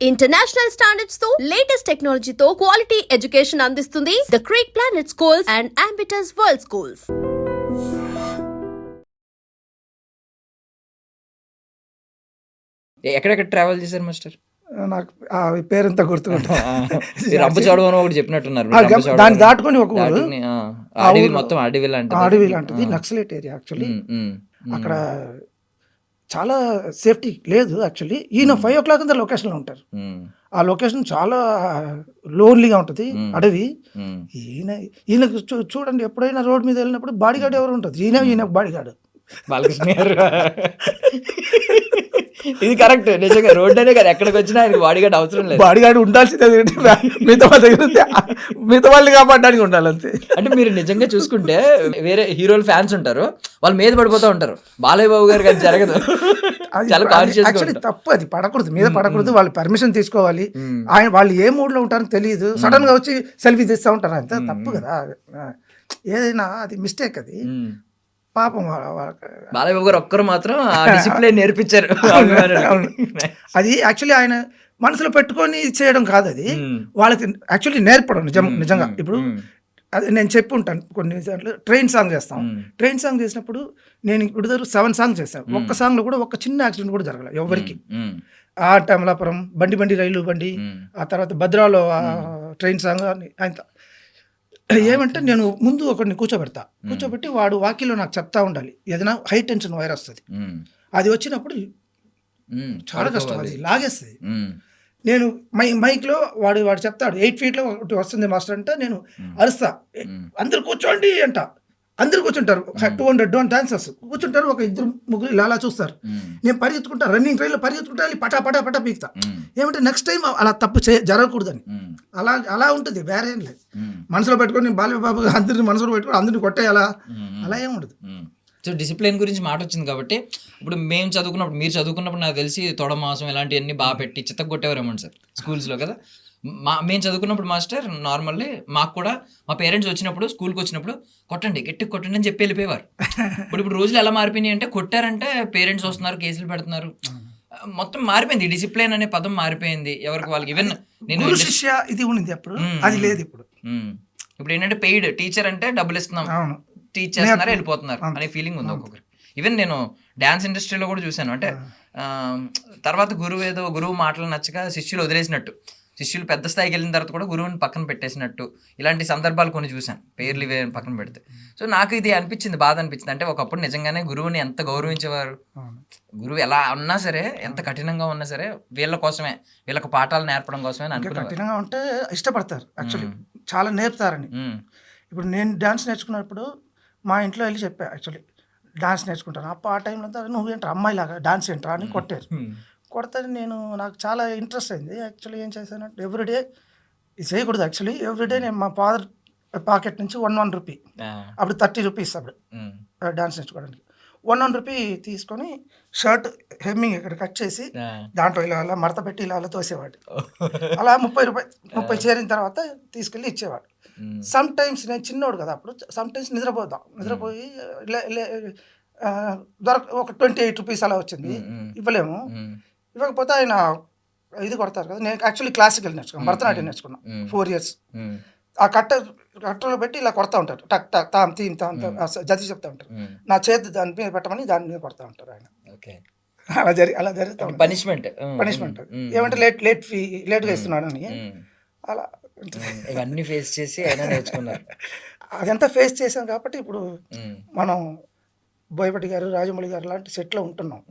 International standards తో latest టెక్నాలజీతో quality education అందిస్తుంది the creek planet schools and Ambitus world schools. ఎక్కడెక్కడ travel చేశారు మాస్టర్? నాకు ఆ పేరంతా గుర్తుకుంటా. రంపచోడవరం ఒకటి చెప్పినట్టున్నారు. దాన్ని దాటుకొని ఒక ఊరు, అడవి, మొత్తం అడవి లాంటిది. అడవి లాంటిది, నక్సలైట్ ఏరియా యాక్చువల్లీ. అక్కడ చాలా సేఫ్టీ లేదు యాక్చువల్లీ. ఈయన 5 o'clock అంతా లొకేషన్లో ఉంటారు. ఆ లొకేషన్ చాలా లోన్లీగా ఉంటుంది, అడవి. ఈయనకు చూడండి, ఎప్పుడైనా రోడ్ మీద వెళ్ళినప్పుడు బాడీగార్డ్ ఎవరు ఉంటుంది, ఈయన బాడీగార్డ్ బాలకృష్ణ గారు. ఇది కరెక్ట్, నిజంగా రోడ్ అనే కదా, ఎక్కడికి వచ్చినా ఆయనకి బాడీగార్డ్ అవసరం లేదు. బాడీగార్డ్ ఉండాల్సిందే, మిగతా వాళ్ళ దగ్గర మిగతా వాళ్ళని కాపాడడానికి ఉండాలి అంతే. అంటే మీరు నిజంగా చూసుకుంటే వేరే హీరోల ఫ్యాన్స్ ఉంటారు, వాళ్ళు మీద పడిపోతూ ఉంటారు. బాలయ్య బాబు గారికి అది జరగదు. యాక్చువల్లీ తప్పు, అది పడకూడదు, మీద పడకూడదు. వాళ్ళు పర్మిషన్ తీసుకోవాలి. వాళ్ళు ఏ మూడ్లో ఉంటారో తెలియదు, సడన్ గా వచ్చి సెల్ఫీ తీస్తూ ఉంటారు, అంతే. తప్పు కదా ఏదైనా, అది మిస్టేక్. అది పాపం. బాలయ్య బాబు గారు ఒక్కరు మాత్రం డిసిప్లిన్ నేర్పించారు. అది యాక్చువల్లీ ఆయన మనసులో పెట్టుకొని చేయడం కాదు, అది వాళ్ళకి యాక్చువల్లీ నేర్పడం నిజంగా. ఇప్పుడు అది నేను చెప్పి ఉంటాను కొన్ని దాంట్లో. ట్రైన్ సాంగ్ చేస్తాం, ట్రైన్ సాంగ్ చేసినప్పుడు నేను ఇప్పుడు 7 songs చేశాను. ఒక్క సాంగ్లో కూడా ఒక చిన్న యాక్సిడెంట్ కూడా జరగలేదు ఎవరికి. ఆ అమలాపురం బండి రైలు బండి, ఆ తర్వాత భద్రాలో ట్రైన్ సాంగ్ ఆయన ఏమంటే, నేను ముందు ఒకరిని కూర్చోబెట్టి వాడు వాకిలో నాకు చెప్తా ఉండాలి, ఏదైనా హై టెన్షన్ వైర్ వస్తుంది, అది వచ్చినప్పుడు చాలా కష్టం, అది లాగేస్తుంది. నేను మైక్లో వాడు చెప్తాడు 8 feet ఒకటి వస్తుంది మాస్టర్ అంటే, నేను అరుస్తా, అందరు కూర్చోండి అంట. అందరు కూర్చుంటారు, 200 డాన్సర్స్ కూర్చుంటారు, ఒక 2-3 ఇలా చూస్తారు. నేను పరిగెత్తుకుంటా, రన్నింగ్ ట్రైన్లో పరిగెత్తుకుంటా, పటా పీకుతా. ఏమంటే నెక్స్ట్ టైం అలా తప్పు జరగకూడదని. అలా ఉంటుంది, వేరే ఏం లేదు. మనసులో పెట్టుకొని బాలయ్య బాబు అందరిని మనసులో పెట్టుకొని అందరిని కొట్టేయాలా, అలా ఏం ఉండదు. సో డిసిప్లిన్ గురించి మాట వచ్చింది కాబట్టి, ఇప్పుడు మేము చదువుకున్నప్పుడు, మీరు చదువుకున్నప్పుడు నాకు తెలిసి తొడమాసం ఇలాంటివన్నీ బాగా పెట్టి చిత్తకు కొట్టేవారేమో సార్ స్కూల్స్లో కదా. మేము చదువుకున్నప్పుడు మాస్టర్ నార్మల్లీ మాకు కూడా మా పేరెంట్స్ వచ్చినప్పుడు, స్కూల్కి వచ్చినప్పుడు కొట్టండి, గట్టిగా కొట్టండి అని చెప్పి వెళ్ళిపోయేవారు. ఇప్పుడు రోజులు ఎలా మారిపోయినాయి అంటే, కొట్టారంటే పేరెంట్స్ వస్తున్నారు, కేసులు పెడుతున్నారు, మొత్తం మారిపోయింది. డిసిప్లిన్ అనే పదం మారిపోయింది ఎవరికి వాళ్ళకి. ఈవెన్ నేను శిష్య ఇది ఉంది అప్పుడు, అది లేదు ఇప్పుడు. ఇప్పుడు ఏంటంటే పెయిడ్ టీచర్ అంటే డబ్బులు ఇస్తున్నాం, టీచ్ చేస్తున్నారు, వెళ్ళిపోతున్నారు అనే ఫీలింగ్ ఉంది ఒక్కొక్కరు. ఈవెన్ నేను డ్యాన్స్ ఇండస్ట్రీలో కూడా చూశాను. అంటే తర్వాత గురువు మాటలు నచ్చక శిష్యులు వదిలేసినట్టు, శిష్యులు పెద్ద స్థాయికి వెళ్ళిన తర్వాత కూడా గురువుని పక్కన పెట్టేసినట్టు, ఇలాంటి సందర్భాలు కొన్ని చూశాను, పేర్లు ఇవే పక్కన పెడితే. సో నాకు ఇది అనిపించింది, బాధ అనిపించింది. అంటే ఒకప్పుడు నిజంగానే గురువుని ఎంత గౌరవించేవారు. గురువు ఎలా ఉన్నా సరే, ఎంత కఠినంగా ఉన్నా సరే, వీళ్ళ కోసమే, వీళ్ళకి పాఠాలు నేర్పడం కోసమే అనుకున్నాను. కఠినంగా ఉంటే ఇష్టపడతారు యాక్చువల్లీ, చాలా నేర్పుతారని. ఇప్పుడు నేను డాన్స్ నేర్చుకున్నప్పుడు మా ఇంట్లో వెళ్ళి చెప్పా, యాక్చువల్లీ డాన్స్ నేర్చుకుంటాను. ఆ టైంలో అంతా నువ్వేంట్రా అమ్మాయిలాగా డాన్స్ ఏంట్రా అని కొట్టారు. కొడితే నాకు చాలా ఇంట్రెస్ట్ అయింది. యాక్చువల్లీ ఏం చేశానంటే, ఎవ్రీడే ఇది చేయకూడదు యాక్చువల్లీ. ఎవ్రీడే నేను మా ఫాదర్ పాకెట్ నుంచి 1 రూపీ, అప్పుడు 30 rupees అప్పుడు డాన్స్ నేర్చుకోవడానికి, 1 రూపీ తీసుకొని షర్ట్ హెమ్మింగ్ ఇక్కడ కట్ చేసి దాంట్లో ఇలా మడత పెట్టి ఇలా తోసేవాడు. అలా 30 చేరిన తర్వాత తీసుకెళ్ళి ఇచ్చేవాడు. సమ్ టైమ్స్ నేను చిన్నోడు కదా అప్పుడు, సమ్ టైమ్స్ నిద్రపోయి ఒక 28 rupees అలా వచ్చింది, ఇవ్వలేము. ఇవ్వకపోతే ఆయన ఇది కొడతారు కదా. నేను యాక్చువల్లీ క్లాసికల్ నేర్చుకున్నాను, భరతనాట్యం నేర్చుకున్నాను 4 years. ఆ కట్టలో పెట్టి ఇలా కొడతా ఉంటారు, టక్ టక్ తాం తీమ్ తాం జడ్జి చెప్తా ఉంటారు, నా చేతి దాని మీద పెట్టమని దాని మీద కొడతా ఉంటారు ఆయన. అలా జరుగుతా ఉంటుంది పనిష్మెంట్. ఏమంటే లేట్గా ఇస్తున్నాడు అని. అలా ఇవన్నీ ఫేస్ చేసి ఆయన నేర్చుకున్నారు. అదంతా ఫేస్ చేసాం కాబట్టి ఇప్పుడు మనం బోయపాటి గారు, రాజమౌళి గారు లాంటి సెట్లో ఉంటున్నాం.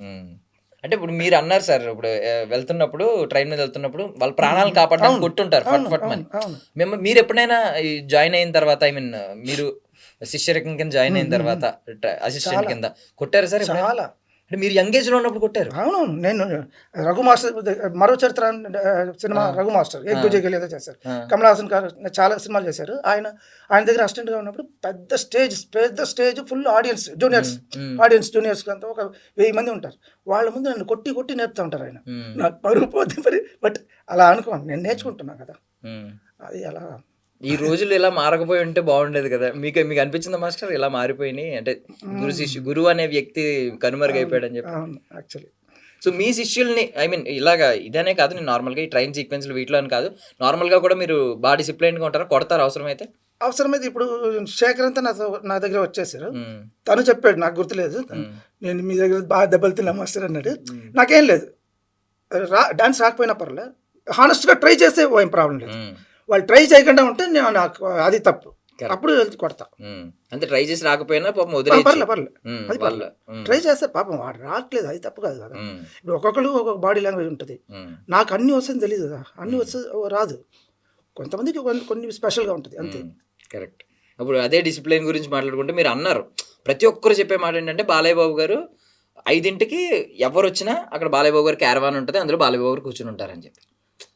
అంటే ఇప్పుడు మీరు అన్నారు సార్, ఇప్పుడు వెళ్తున్నప్పుడు, ట్రైన్ మీద వెళ్తున్నప్పుడు వాళ్ళ ప్రాణాలను కాపాడడానికి కొట్టుంటారు ఫట్ మని. మీరు ఎప్పుడైనా జాయిన్ అయిన తర్వాత, ఐ మీన్ మీరు శిష్యరకం కింద జాయిన్ అయిన తర్వాత అసిస్టెంట్ కింద కొట్టారు సార్? చాలా. అంటే మీరు యంగ్ ఏజ్ లో ఉన్నప్పుడు కొట్టారు? అవును, నేను రఘు మాస్టర్, మరో చరిత్ర సినిమా రఘు మాస్టర్ ఏక్ దూజే గలీలో చేశారు. కమల్ హాసన్ గారు చాలా సినిమాలు చేశారు. ఆయన దగ్గర అసిస్టెంట్ గా ఉన్నప్పుడు పెద్ద స్టేజ్ ఫుల్ ఆడియన్స్, జూనియర్స్ అంతా ఒక 1000 మంది ఉంటారు. వాళ్ళ ముందు నన్ను కొట్టి నేర్పుతా ఉంటారు ఆయన. నాకు పరుగు పోతే మరి, బట్ అలా అనుకోను, నేను నేర్చుకుంటున్నా కదా. అది అలా ఈ రోజులు ఇలా మారకపోయి ఉంటే బాగుండేది కదా. మీకు అనిపించిందా మాస్టర్ ఇలా మారిపోయినాయి అంటే, గురువు అనే వ్యక్తి కనుమరుగైపోయాడు అని చెప్పి? యాక్చువల్లీ సో మీ శిష్యుల్ని ఐ మీన్ ఇలాగా ఇదనే కాదు, నేను నార్మల్గా ఈ ట్రైన్ సీక్వెన్స్లు వీటిలో అని కాదు, నార్మల్గా కూడా మీరు బాగా డిసిప్లైన్గా ఉంటారా, కొడతారు అవసరమైతే? అవసరమైతే ఇప్పుడు శేఖర్ అంతా నా దగ్గర వచ్చేసారు, తను చెప్పాడు, నాకు గుర్తులేదు, నేను మీ దగ్గర బాగా దెబ్బలు తిన్నా మాస్టర్ అన్నాడు. నాకేం లేదు, డాన్స్ రాకపోయినా పర్లేదు, హానెస్ట్గా ట్రై చేస్తే ఏం ప్రాబ్లం లేదు. వాళ్ళు ట్రై చేయకుండా ఉంటే నేను నాకు అది తప్పు, అప్పుడు కొడతా. అంటే ట్రై చేసి రాకపోయినా పాపం పర్లేదు అది పర్లేదు, ట్రై చేస్తే పాపం వాడు రావట్లేదు, అది తప్పు కాదు కదా. ఇప్పుడు ఒక్కొక్కరు ఒక్కొక్క బాడీ లాంగ్వేజ్ ఉంటుంది, నాకు అన్ని వస్తుంది తెలియదు కదా, అన్ని వస్తే రాదు, కొంతమందికి కొన్ని స్పెషల్గా ఉంటుంది అంతే. కరెక్ట్. అప్పుడు అదే డిసిప్లిన్ గురించి మాట్లాడుకుంటే మీరు అన్నారు, ప్రతి ఒక్కరు చెప్పే మాట ఏంటంటే బాలయ్య బాబు గారు 5ంటికి ఎవరు వచ్చినా అక్కడ బాలయ్య బాబు గారు క్యారవాన్ ఉంటుంది, అందులో బాలయ్య బాబు గారు కూర్చుని ఉంటారని చెప్పి.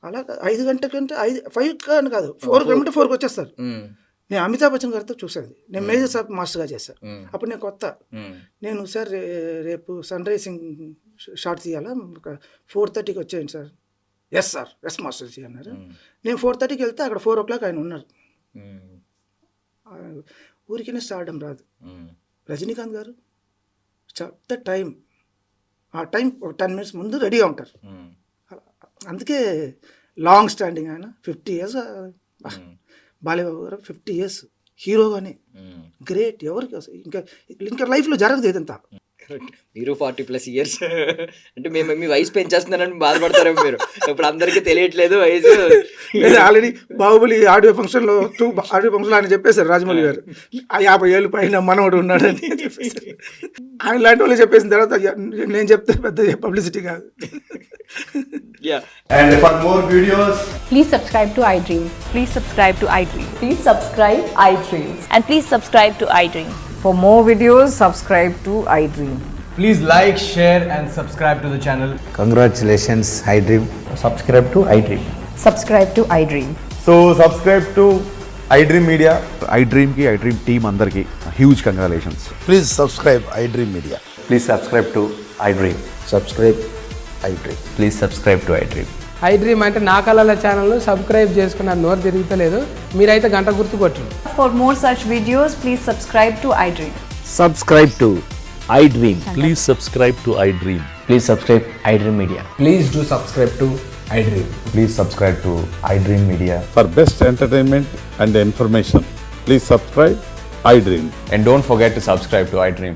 అలా 5 గంటకంటే 5 కానీ కాదు, 4 గంటకి 4కి వచ్చేస్తారు. నేను అమితాబ్ బచ్చన్ గారితో చూసాను, నేను మేజర్ సాబ్ మాస్టర్గా చేశాను, అప్పుడు నేను కొత్త, నేను సార్ రేపు సన్ రైజింగ్ షార్ట్ తీయాలా, 4:30కి వచ్చేయండి sir. Yes sir, yes master ji అన్నారు. నేను 4:30కి వెళ్తే అక్కడ 4 o'clock ఆయన ఉన్నారు. ఊరికనే స్టార్డం రాదు. రజనీకాంత్ గారు చెప్తే టైం, ఆ టైం ఒక 10 minutes ముందు రెడీగా ఉంటారు. అందుకే లాంగ్ స్టాండింగ్ ఆయన 50 years. బాలయ్యబాబు గారు 50 years హీరోగానే గ్రేట్. ఎవరికి ఇంకా లైఫ్లో జరగదు ఇదంతా. మీరు 40+ years అంటే మేము మీ వయసు పెంచేస్తున్నారని బాధపడతారేమో మీరు. ఇప్పుడు అందరికీ తెలియట్లేదు వయసు. ఆల్రెడీ బాహుబలి ఆడియో ఫంక్షన్లో ఆయన చెప్పేశారు రాజమౌళి గారు, 50 ఏళ్ళు పైన మనవడు ఉన్నాడని చెప్పేశారు. ఆయన లాంటి వాళ్ళు చెప్పేసిన తర్వాత నేను చెప్తే పెద్ద పబ్లిసిటీ కాదు. And for more videos, please subscribe to iDream. Please subscribe to iDream. Please subscribe iDream. And please subscribe to iDream. For more videos, subscribe to iDream. please like, share and subscribe to the channel. Congratulations, iDream. Subscribe to iDream. Subscribe to iDream. So subscribe to iDream Media. iDream ki iDream team andarki huge congratulations. Please subscribe iDream Media. Please subscribe to iDream. Subscribe iDream. Please subscribe to iDream. iDream అంటే నా కళల ఛానల్ను subscribe చేసుకున్నారు, నోరు తిరుగుతలేదు, మీరైతే గంట గుర్తు కొట్టండి. For more such videos, please subscribe to iDream. Subscribe to iDream. Please subscribe to iDream. Please subscribe iDream Media. Please do subscribe to iDream. Please subscribe to iDream Media. For best entertainment and information, please subscribe iDream. And don't forget to subscribe to iDream.